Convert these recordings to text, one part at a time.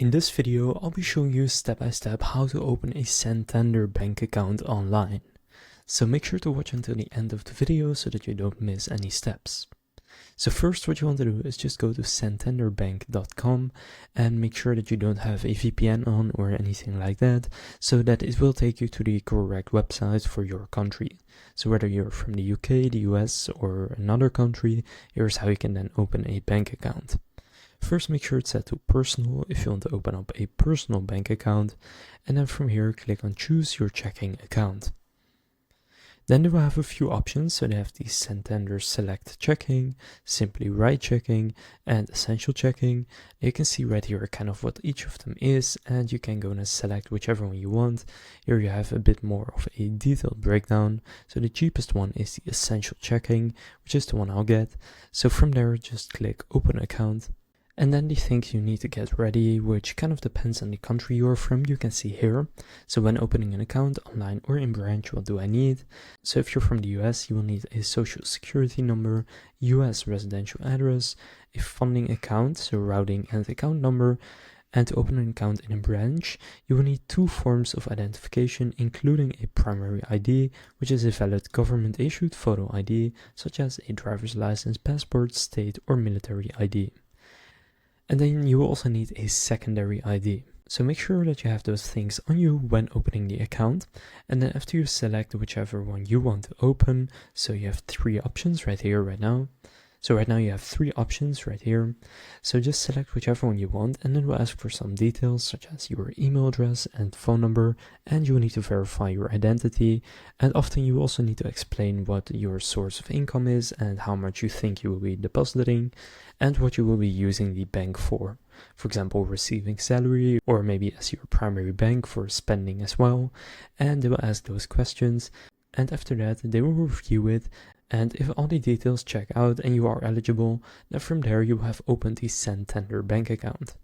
In this video, I'll be showing you step by step how to open a Santander bank account online. So make sure to watch until the end of the video so that you don't miss any steps. So first, what you want to do is just go to santanderbank.com and make sure that you don't have a VPN on or anything like that, so that it will take you to the correct website for your country. So whether you're from the UK, the US or another country, here's how you can then open a bank account. First, make sure it's set to personal if you want to open up a personal bank account, and then from here click on choose your checking account. Then they will have a few options, so they have the Santander Select Checking, Simply Right Checking, and Essential Checking. You can see right here kind of what each of them is, and you can go and select whichever one you want. Here you have a bit more of a detailed breakdown. So the cheapest one is the Essential Checking, which is the one I'll get. So from there, just click Open Account. And then the things you need to get ready, which kind of depends on the country you're from, you can see here. So when opening an account online or in branch, what do I need? So if you're from the US, you will need a social security number, US residential address, a funding account, so routing and account number. And to open an account in a branch, you will need two forms of identification, including a primary ID, which is a valid government-issued photo ID, such as a driver's license, passport, state, or military ID. And then you will also need a secondary ID. So make sure that you have those things on you when opening the account. And then after you select whichever one you want to open, so you have three options right here, right now. So right now you have three options right here. So just select whichever one you want, and then we'll ask for some details such as your email address and phone number, and you will need to verify your identity. And often you also need to explain what your source of income is and how much you think you will be depositing and what you will be using the bank for. For example, receiving salary, or maybe as your primary bank for spending as well. And they will ask those questions, and after that they will review it. And if all the details check out and you are eligible, then from there you have opened the Santander bank account.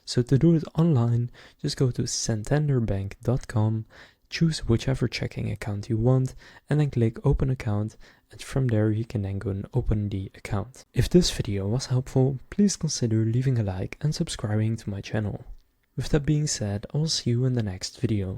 So to do it online, just go to santanderbank.com, choose whichever checking account you want, and then click open account, and from there you can then go and open the account. If this video was helpful, please consider leaving a like and subscribing to my channel. With that being said, I'll see you in the next video.